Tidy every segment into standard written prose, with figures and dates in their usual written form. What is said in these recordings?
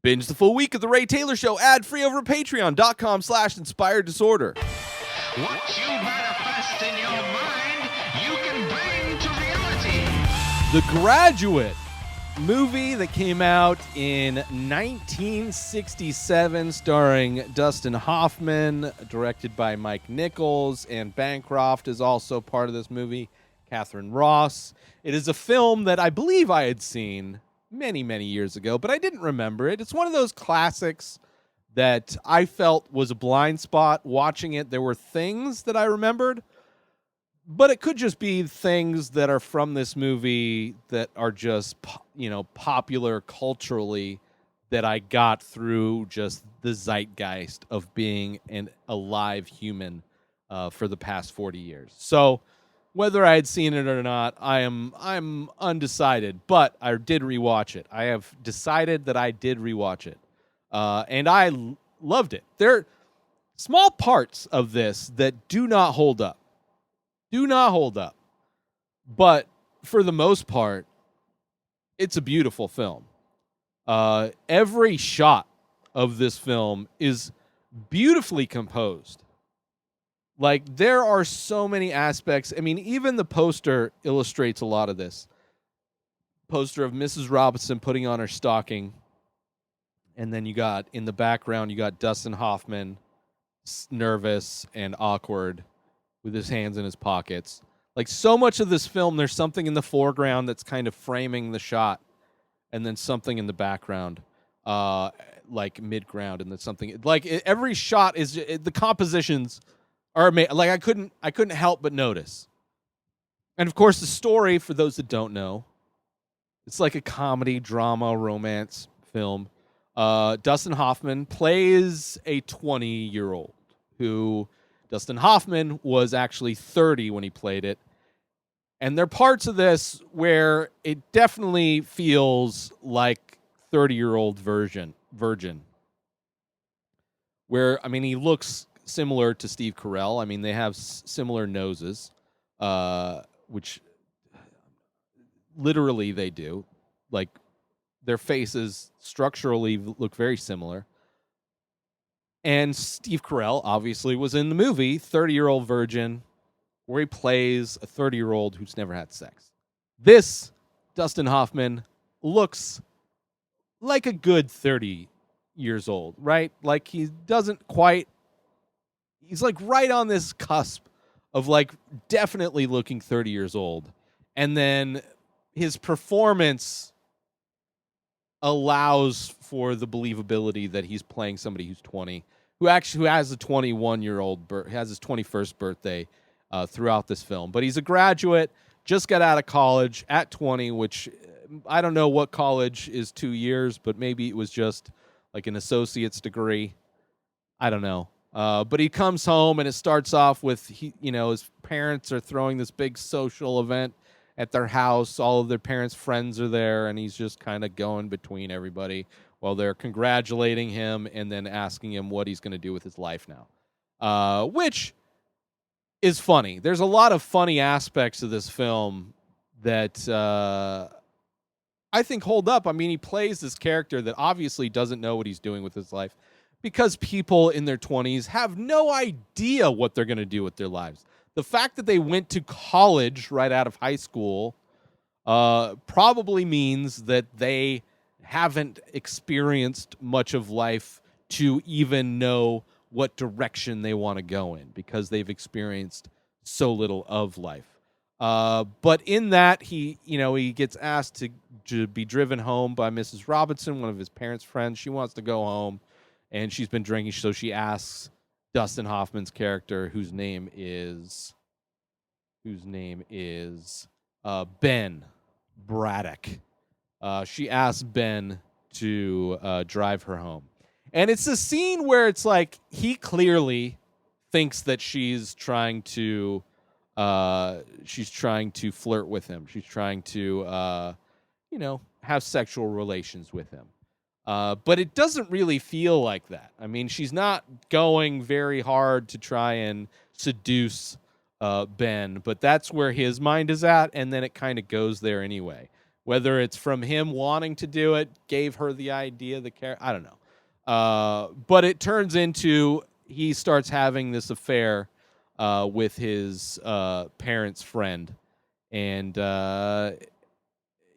Binge the full week of The Ray Taylor Show ad-free over at patreon.com/inspireddisorder. What you manifest in your mind, you can bring to reality. The Graduate, movie that came out in 1967, starring Dustin Hoffman, directed by Mike Nichols, and Bancroft is also part of this movie, Catherine Ross. It is a film that I believe I had seen many, many years ago, but I didn't remember it. It's one of those classics that I felt was a blind spot watching it. There were things that I remembered, but it could just be things that are from this movie that are just, popular culturally that I got through just the zeitgeist of being an alive human for the past 40 years. So whether I had seen it or not, I'm undecided, but I did rewatch it. I have decided that I did rewatch it, and I loved it. There are small parts of this that do not hold up. But for the most part, it's a beautiful film. Every shot of this film is beautifully composed. Like, there are so many aspects. I mean, even the poster illustrates a lot of this. Poster of Mrs. Robinson putting on her stocking. And then you got, in the background, you got Dustin Hoffman, nervous and awkward, with his hands in his pockets. Like, so much of this film, there's something in the foreground that's kind of framing the shot, and then something in the background, like mid-ground, and then something like every shot is the compositions are amazing. Like, I couldn't help but notice. And of course, the story, for those that don't know, it's like a comedy, drama, romance film. Dustin Hoffman plays a 20-year-old who Dustin Hoffman was actually 30 when he played it. And there are parts of this where it definitely feels like 30-year-old virgin. Where, I mean, he looks similar to Steve Carell. I mean, they have similar noses, which literally they do. Like, their faces structurally look very similar. And Steve Carell obviously was in the movie 30-Year-Old Virgin, where he plays a 30-year-old who's never had sex. This Dustin Hoffman looks like a good 30 years old, right? Like, he doesn't quite... He's like right on this cusp of like definitely looking 30 years old. And then his performance allows for the believability that he's playing somebody who's 20, who has a 21-year-old, has his 21st birthday throughout this film. But he's a graduate, just got out of college at 20, which I don't know what college is 2 years, but maybe it was just like an associate's degree. I don't know. But he comes home, and it starts off with, his parents are throwing this big social event at their house. All of their parents' friends are there, and he's just kind of going between everybody while they're congratulating him and then asking him what he's going to do with his life now, which is funny. There's a lot of funny aspects of this film that I think hold up. I mean, he plays this character that obviously doesn't know what he's doing with his life, because people in their 20s have no idea what they're going to do with their lives. The fact that they went to college right out of high school probably means that they haven't experienced much of life to even know what direction they want to go in, because they've experienced so little of life. But in that, he gets asked to be driven home by Mrs. Robinson, one of his parents' friends. She wants to go home, and she's been drinking, so she asks Dustin Hoffman's character, whose name is Ben Braddock. She asks Ben to drive her home. And it's a scene where it's like he clearly thinks that she's trying to flirt with him. She's trying to have sexual relations with him. But it doesn't really feel like that. I mean, she's not going very hard to try and seduce Ben, but that's where his mind is at, and then it kind of goes there anyway. Whether it's from him wanting to do it, gave her the idea, I don't know. But it turns into he starts having this affair with his parents' friend. And,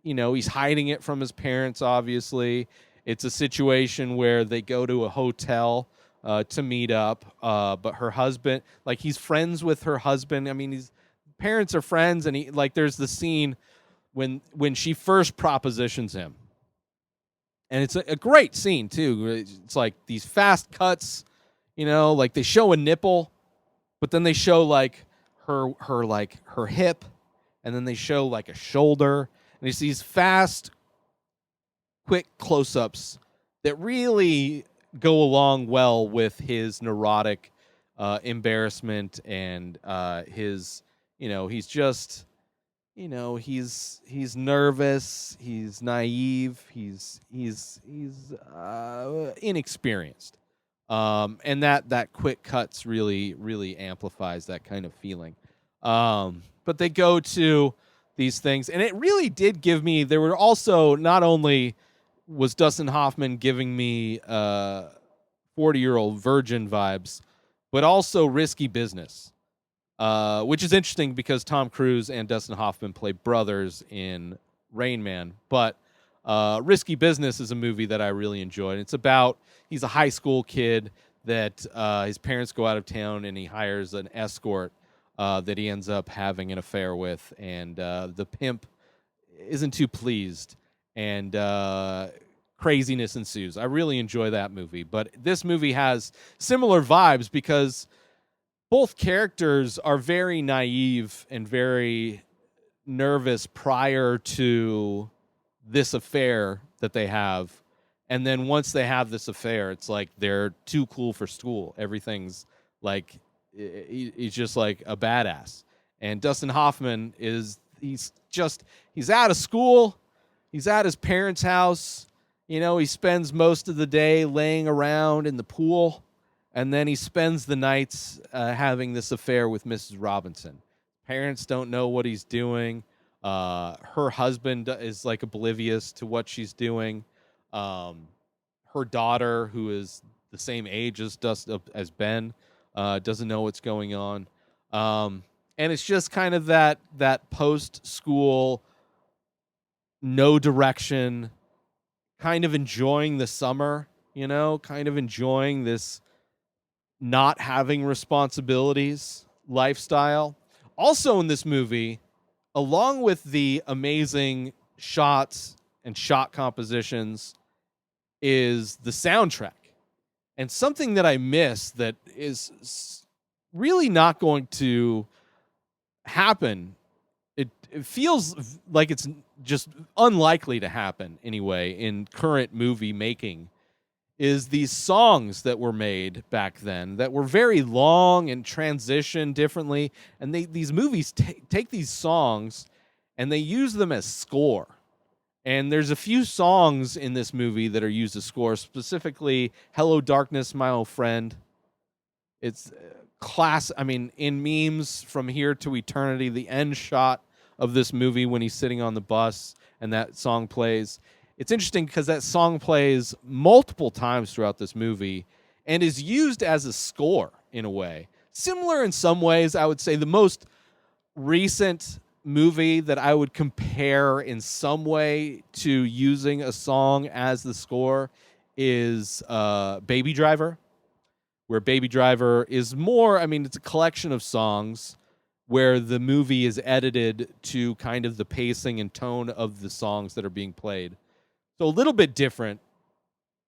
he's hiding it from his parents, obviously. It's a situation where they go to a hotel to meet up. But her husband, like, he's friends with her husband. I mean, his parents are friends. And there's the scene when she first propositions him. And it's a great scene, too. It's like these fast cuts, like they show a nipple, but then they show like her hip, and then they show like a shoulder. And it's these fast, quick close-ups that really go along well with his neurotic embarrassment and his, he's just... he's nervous, he's naive, he's inexperienced. And that quick cuts really amplifies that kind of feeling. But they go to these things, and it really did give me, there were also, not only was Dustin Hoffman giving me 40-year-old virgin vibes, but also Risky Business. Which is interesting because Tom Cruise and Dustin Hoffman play brothers in Rain Man. But Risky Business is a movie that I really enjoyed. It's about, he's a high school kid that his parents go out of town, and he hires an escort that he ends up having an affair with. And the pimp isn't too pleased, and craziness ensues. I really enjoy that movie. But this movie has similar vibes because both characters are very naive and very nervous prior to this affair that they have. And then once they have this affair, it's like they're too cool for school. Everything's like, he's just like a badass. And Dustin Hoffman he's out of school. He's at his parents' house. He spends most of the day laying around in the pool. And then he spends the nights having this affair with Mrs. Robinson. Parents don't know what he's doing. Her husband is like oblivious to what she's doing. Her daughter, who is the same age as Ben, doesn't know what's going on. And it's just kind of that post-school, no direction, kind of enjoying the summer, kind of enjoying this not having responsibilities lifestyle. Also in this movie, along with the amazing shots and shot compositions, is the soundtrack. And something that I miss that is really not going to happen. It feels like it's just unlikely to happen anyway in current movie making, is these songs that were made back then that were very long and transition differently. And these movies take these songs and they use them as score. And there's a few songs in this movie that are used as score, specifically Hello Darkness, My Old Friend. It's in memes from here to eternity, the end shot of this movie when he's sitting on the bus and that song plays. It's interesting because that song plays multiple times throughout this movie and is used as a score in a way. Similar in some ways, I would say the most recent movie that I would compare in some way to using a song as the score is Baby Driver, where Baby Driver is more, it's a collection of songs where the movie is edited to kind of the pacing and tone of the songs that are being played. So a little bit different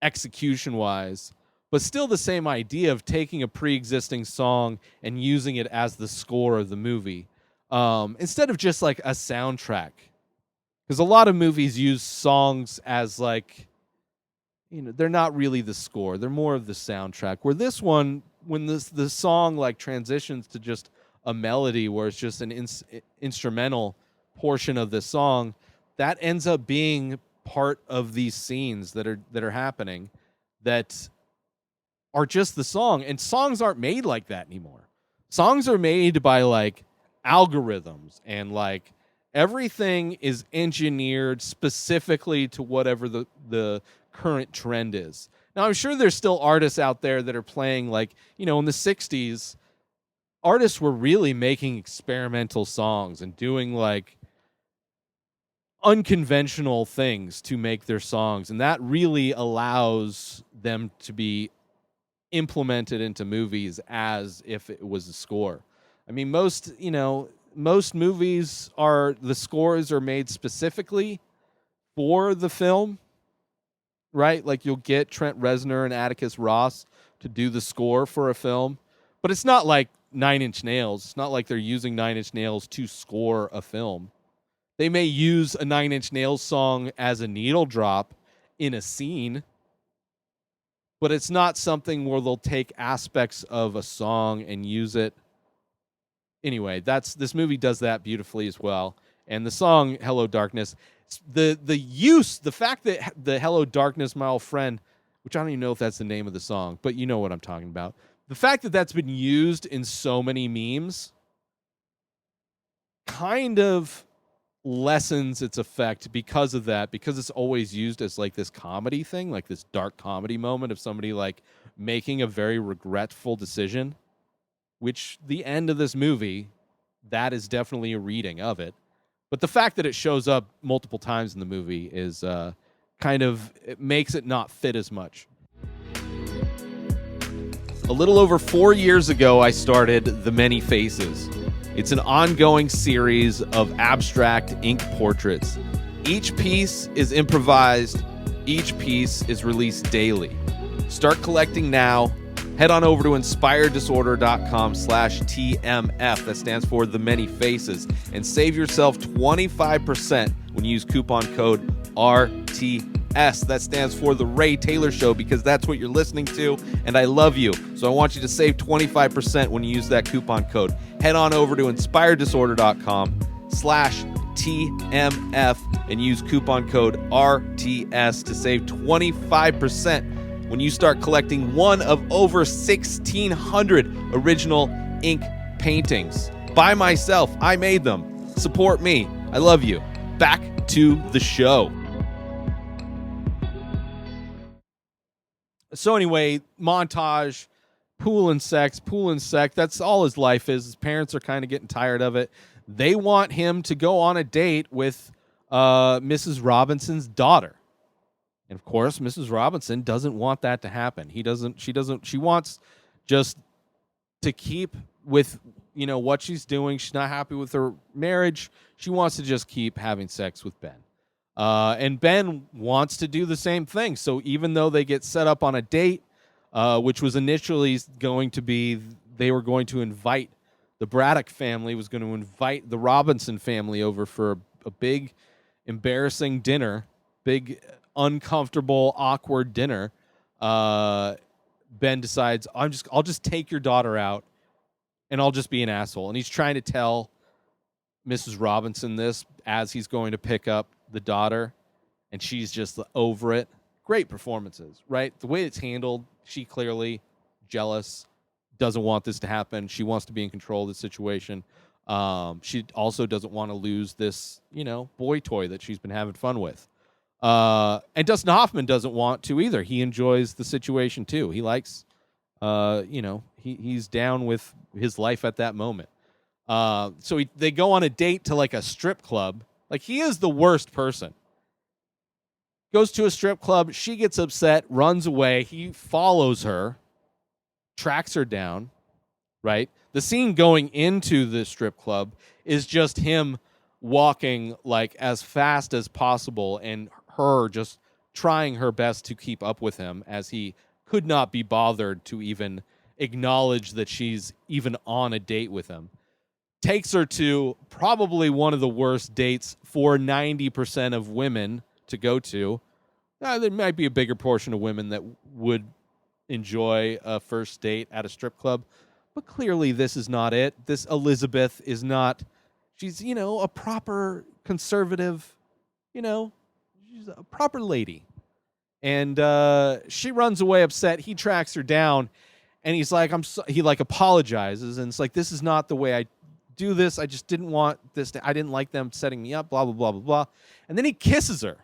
execution-wise, but still the same idea of taking a pre-existing song and using it as the score of the movie. Instead of just like a soundtrack. Because a lot of movies use songs as like, they're not really the score. They're more of the soundtrack. Where this one, when the song like transitions to just a melody where it's just an instrumental portion of the song, that ends up being part of these scenes that are happening that are just the song. And songs aren't made like that anymore. Songs are made by like algorithms and like Everything is engineered specifically to whatever the current trend is. Now, I'm sure there's still artists out there that are playing, like, in the 60s, artists were really making experimental songs and doing, like, unconventional things to make their songs. And that really allows them to be implemented into movies as if it was a score. I mean, most movies the scores are made specifically for the film, right? Like, you'll get Trent Reznor and Atticus Ross to do the score for a film, but it's not like Nine Inch Nails. It's not like they're using Nine Inch Nails to score a film. They may use a Nine Inch Nails song as a needle drop in a scene, but it's not something where they'll take aspects of a song and use it. Anyway, this movie does that beautifully as well. And the song Hello Darkness, the fact that the Hello Darkness, my old friend, which I don't even know if that's the name of the song, but you know what I'm talking about. The fact that that's been used in so many memes kind of lessens its effect because of that, because it's always used as like this comedy thing, like this dark comedy moment of somebody like making a very regretful decision, which the end of this movie, that is definitely a reading of it. But the fact that it shows up multiple times in the movie is it makes it not fit as much. A little over 4 years ago, I started The Many Faces. It's an ongoing series of abstract ink portraits. Each piece is improvised. Each piece is released daily. Start collecting now. Head on over to inspireddisorder.com/TMF. That stands for The Many Faces. And save yourself 25% when you use coupon code RTS. That stands for The Ray Taylor Show, because that's what you're listening to, and I love you. So I want you to save 25% when you use that coupon code. Head on over to inspireddisorder.com/TMF and use coupon code RTS to save 25% when you start collecting one of over 1,600 original ink paintings. By myself, I made them. Support me. I love you. Back to the show. So anyway, montage, pool and sex. That's all his life is. His parents are kind of getting tired of it. They want him to go on a date with Mrs. Robinson's daughter. And of course, Mrs. Robinson doesn't want that to happen. She wants just to keep with, what she's doing. She's not happy with her marriage. She wants to just keep having sex with Ben. And Ben wants to do the same thing. So even though they get set up on a date, which was initially going to be, they were going to invite, the Braddock family was going to invite the Robinson family over for a big, embarrassing dinner, big, uncomfortable, awkward dinner. Ben decides, I'll just take your daughter out and I'll just be an asshole. And he's trying to tell Mrs. Robinson this as he's going to pick up the daughter, and she's just over it. Great performances, right? The way it's handled, she clearly jealous, doesn't want this to happen. She wants to be in control of the situation. She also doesn't want to lose this, boy toy that she's been having fun with. And Dustin Hoffman doesn't want to either. He enjoys the situation too. He likes, he's down with his life at that moment. So they go on a date to like a strip club. Like, he is the worst person. Goes to a strip club. She gets upset, runs away. He follows her, tracks her down, right? The scene going into the strip club is just him walking like as fast as possible and her just trying her best to keep up with him, as he could not be bothered to even acknowledge that she's even on a date with him. Takes her to probably one of the worst dates for 90% of women to go to. There might be a bigger portion of women that would enjoy a first date at a strip club, but clearly this is not it. This Elizabeth is not, she's, a proper conservative, she's a proper lady. And she runs away upset. He tracks her down, and he's like, he like apologizes, and it's like, this is not the way I do this. I just didn't want this. I didn't like them setting me up, blah, blah, blah, blah, blah. And then he kisses her.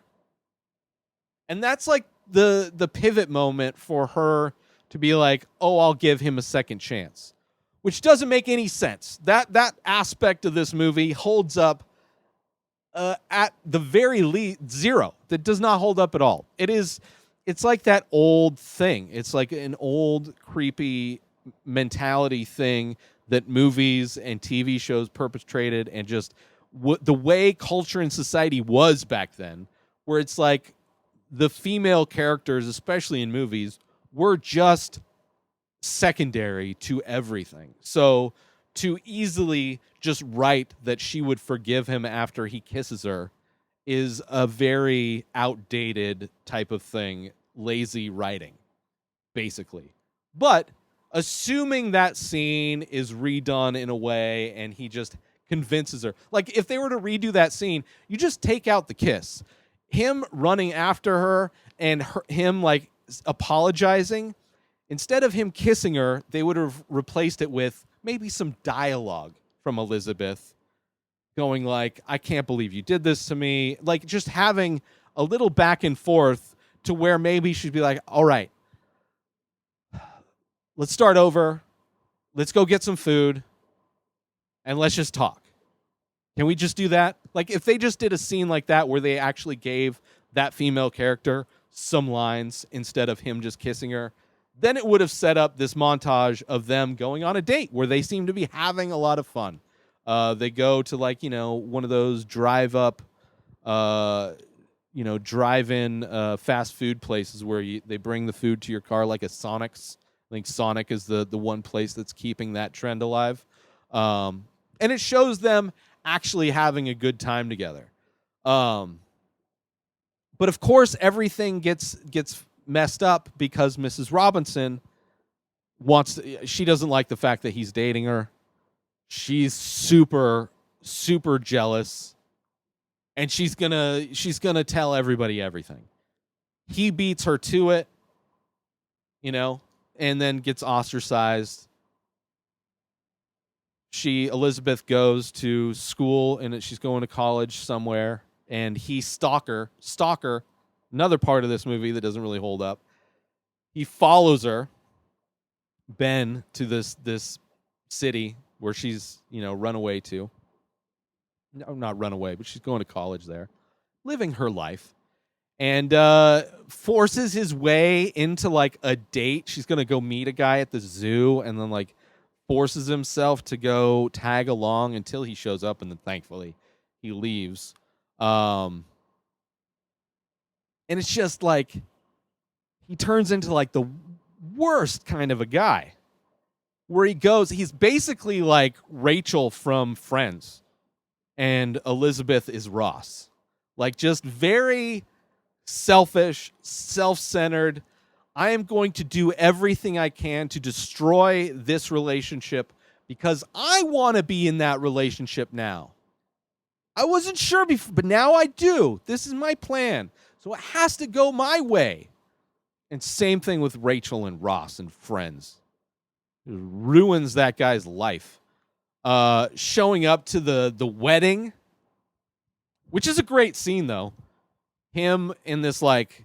And that's like the pivot moment for her to be like, oh, I'll give him a second chance, which doesn't make any sense. That aspect of this movie holds up at the very least zero. That does not hold up at all. It's like that old thing. It's like an old creepy mentality thing that movies and TV shows perpetrated, and just the way culture and society was back then, where it's like the female characters, especially in movies, were just secondary to everything. So to easily just write that she would forgive him after he kisses her is a very outdated type of thing, lazy writing, basically. But assuming that scene is redone in a way and he just convinces her. Like, if they were to redo that scene, you just take out the kiss. Him running after her and him, like, apologizing, instead of him kissing her, they would have replaced it with maybe some dialogue from Elizabeth going like, I can't believe you did this to me. Like, just having a little back and forth to where maybe she'd be like, all right, let's start over. Let's go get some food and let's just talk. Can we just do that? Like, if they just did a scene like that where they actually gave that female character some lines instead of him just kissing her, then it would have set up this montage of them going on a date where they seem to be having a lot of fun. They go to, like, one of those drive-in fast food places where they bring the food to your car, like a Sonic's. I think Sonic is the one place that's keeping that trend alive. And it shows them actually having a good time together. But of course, everything gets messed up because Mrs. Robinson she doesn't like the fact that he's dating her. She's super, super jealous. And she's gonna tell everybody everything. He beats her to it, and then gets ostracized. Elizabeth goes to school, and she's going to college somewhere, and he Stalker, another part of this movie that doesn't really hold up. He follows her, Ben, to this city where she's, run away to. No, not run away, but she's going to college there, living her life. And forces his way into, like, a date. She's going to go meet a guy at the zoo, and then, like, forces himself to go tag along until he shows up, and then thankfully he leaves. And it's just like he turns into, like, the worst kind of a guy, where he's basically like Rachel from Friends, and Elizabeth is Ross. Like, just very selfish, self-centered. I am going to do everything I can to destroy this relationship because I want to be in that relationship now. I wasn't sure before, but now I do. This is my plan. So it has to go my way. And same thing with Rachel and Ross and Friends. It ruins that guy's life. Showing up to the wedding, which is a great scene, though. Him in this, like,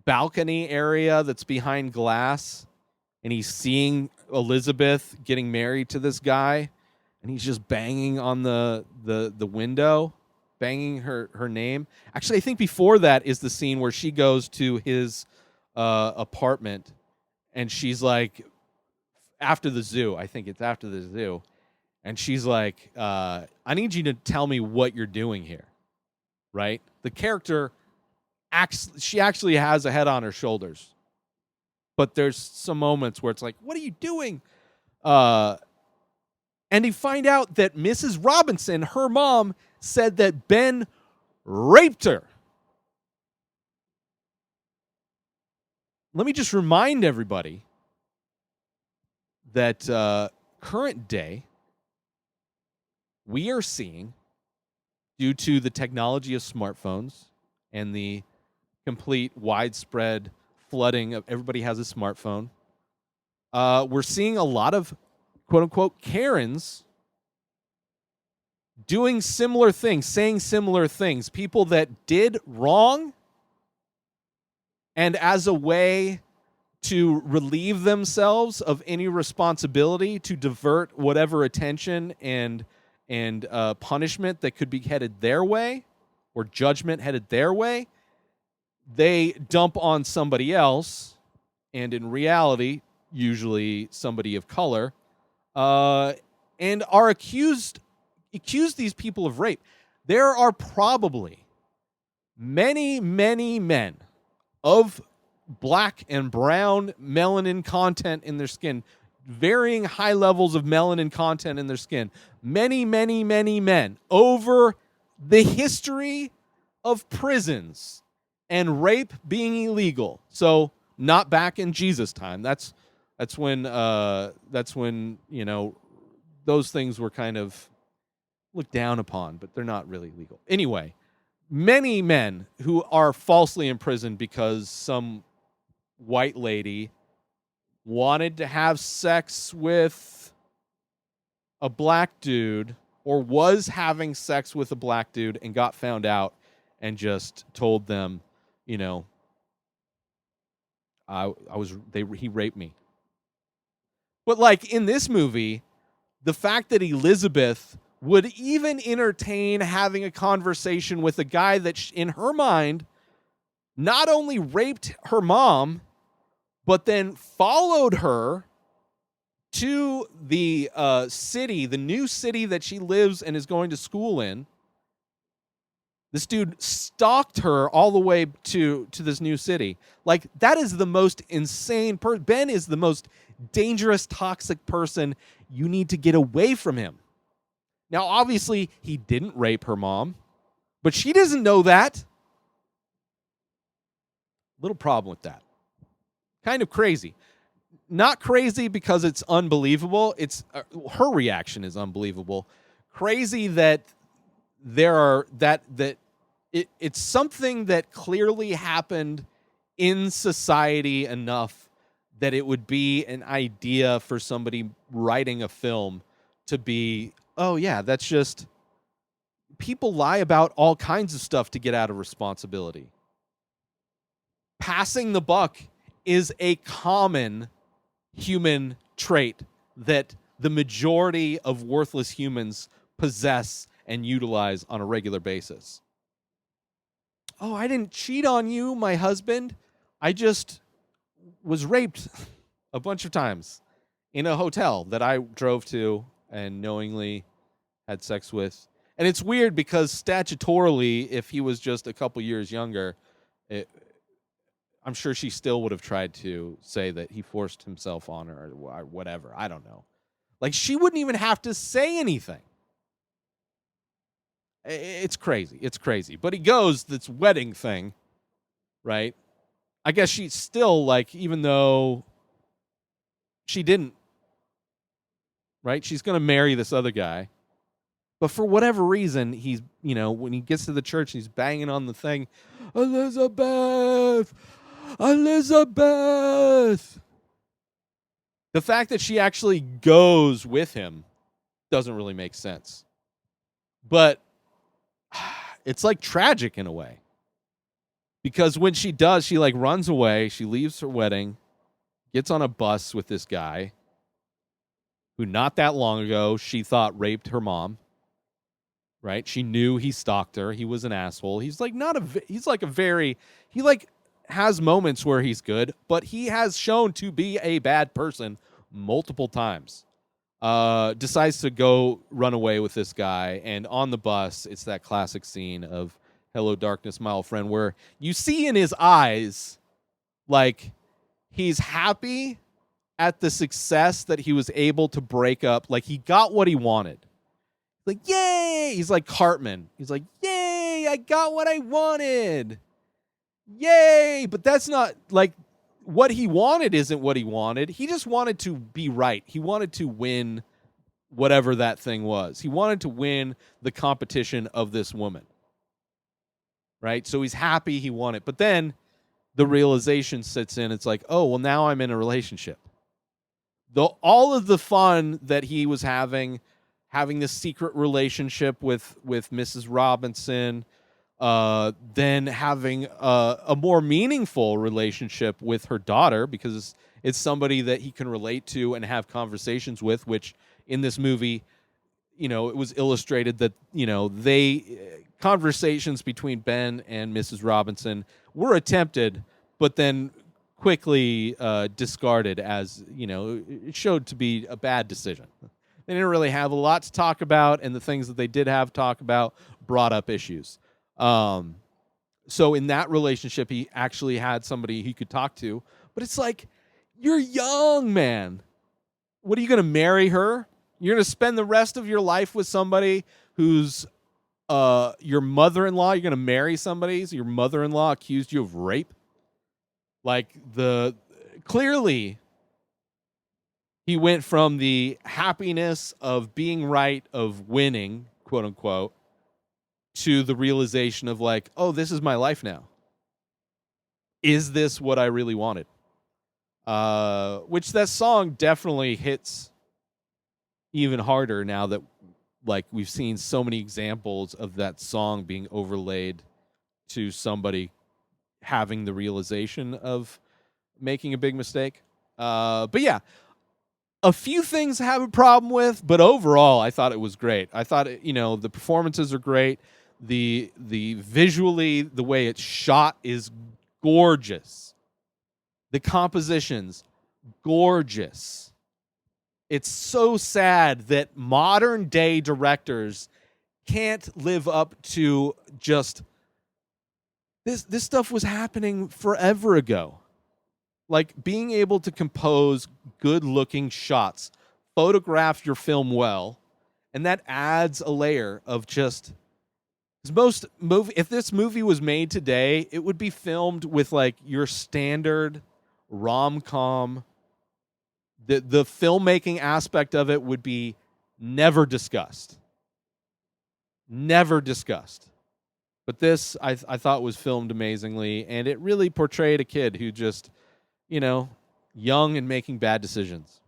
balcony area that's behind glass, and he's seeing Elizabeth getting married to this guy, and he's just banging on the window, banging her name. Actually, I think before that is the scene where she goes to his apartment, and she's like, after the zoo, I think it's after the zoo, and she's like, I need you to tell me what you're doing here, right? The character, she actually has a head on her shoulders, but there's some moments where it's like, what are you doing? And you find out that Mrs. Robinson, her mom, said that Ben raped her. Let me just remind everybody that current day, we are seeing, due to the technology of smartphones and the complete widespread flooding of everybody has a smartphone, we're seeing a lot of quote-unquote Karens doing similar things, saying similar things, people that did wrong, and as a way to relieve themselves of any responsibility, to divert whatever attention and punishment that could be headed their way, or judgment headed their way, they dump on somebody else, and in reality, usually somebody of color, and are accuse these people of rape. There are probably many, many men of black and brown melanin content in their skin, varying high levels of melanin content in their skin. Many, many, many men over the history of prisons and rape being illegal. So not back in Jesus' time. That's when you know, those things were kind of looked down upon, but they're not really legal. Anyway, many men who are falsely imprisoned because some white lady wanted to have sex with a black dude, or was having sex with a black dude and got found out and just told them, you know, he raped me. But like in this movie, the fact that Elizabeth would even entertain having a conversation with a guy that in her mind not only raped her mom, but then followed her to the city, the new city that she lives and is going to school in. This dude stalked her all the way to this new city. Like, that is the most insane person. Ben is the most dangerous, toxic person. You need to get away from him. Now, obviously, he didn't rape her mom, but she doesn't know that. Little problem with that. Kind of crazy. Not crazy because it's unbelievable. It's her reaction is unbelievable. Crazy that it's something that clearly happened in society enough that it would be an idea for somebody writing a film to be, oh yeah, that's just, people lie about all kinds of stuff to get out of responsibility. Passing the buck is a common human trait that the majority of worthless humans possess and utilize on a regular basis. Oh, I didn't cheat on you, my husband. I just was raped a bunch of times in a hotel that I drove to and knowingly had sex with. And it's weird because statutorily, if he was just a couple years younger, I'm sure she still would have tried to say that he forced himself on her or whatever. I don't know. Like, she wouldn't even have to say anything. It's crazy. It's crazy. But he goes, this wedding thing, right? I guess she's still, like, even though she didn't, right? She's going to marry this other guy. But for whatever reason, he's, you know, when he gets to the church, he's banging on the thing, Elizabeth! Elizabeth! The fact that she actually goes with him doesn't really make sense. But it's like tragic in a way. Because when she does, she like runs away, she leaves her wedding, gets on a bus with this guy who not that long ago she thought raped her mom. Right? She knew he stalked her. He was an asshole. He's like he has moments where he's good, but he has shown to be a bad person multiple times. Decides to go run away with this guy, and on the bus, it's that classic scene of "Hello, darkness, my old friend," where you see in his eyes, like, he's happy at the success that he was able to break up. Like, he got what he wanted. Like, yay! He's like Cartman. He's like, yay! I got what I wanted. Yay! But that's not, like, what he wanted isn't what he wanted. He just wanted to be right. He wanted to win whatever that thing was. He wanted to win the competition of this woman. Right? So he's happy he won it. But then the realization sits in. It's like, oh, well, now I'm in a relationship. All of the fun that he was having having this secret relationship with Mrs. Robinson, then having a more meaningful relationship with her daughter, because it's somebody that he can relate to and have conversations with, which in this movie, it was illustrated that, conversations between Ben and Mrs. Robinson were attempted, but then quickly discarded as, it showed to be a bad decision. They didn't really have a lot to talk about, and the things that they did have to talk about brought up issues. So in that relationship, he actually had somebody he could talk to, but it's like, you're young, man. What, are you going to marry her? You're going to spend the rest of your life with somebody who's your mother-in-law? You're going to marry somebody so your mother-in-law accused you of rape? Like, clearly he went from the happiness of being right, of winning, quote unquote, to the realization of like, oh, this is my life now. Is this what I really wanted? Which that song definitely hits even harder now that, like, we've seen so many examples of that song being overlaid to somebody having the realization of making a big mistake. But yeah, a few things I have a problem with, but overall, I thought it was great. I thought, the performances are great. The visually, the way it's shot is gorgeous. The composition's gorgeous. It's so sad that modern day directors can't live up to just this stuff was happening forever ago. Like, being able to compose good-looking shots, photograph your film well, and that adds a layer of just... If this movie was made today, it would be filmed with, like, your standard rom-com. The filmmaking aspect of it would be never discussed. Never discussed. But this, I thought, was filmed amazingly, and it really portrayed a kid who just... young and making bad decisions.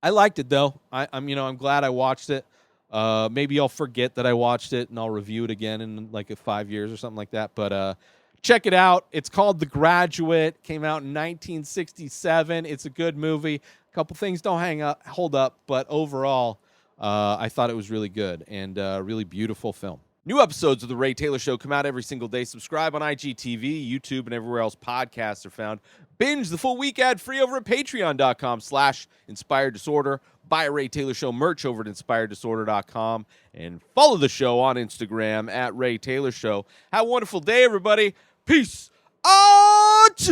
I liked it though. I'm glad I watched it. Maybe I'll forget that I watched it and I'll review it again in like 5 years or something like that. But check it out. It's called The Graduate. Came out in 1967. It's a good movie. A couple things don't hold up, but overall, I thought it was really good and a really beautiful film. New episodes of The Ray Taylor Show come out every single day. Subscribe on IGTV, YouTube, and everywhere else podcasts are found. Binge the full week ad-free over at patreon.com/Inspired Disorder. Buy a Ray Taylor Show merch over at inspireddisorder.com. And follow the show on Instagram at Ray Taylor Show. Have a wonderful day, everybody. Peace out!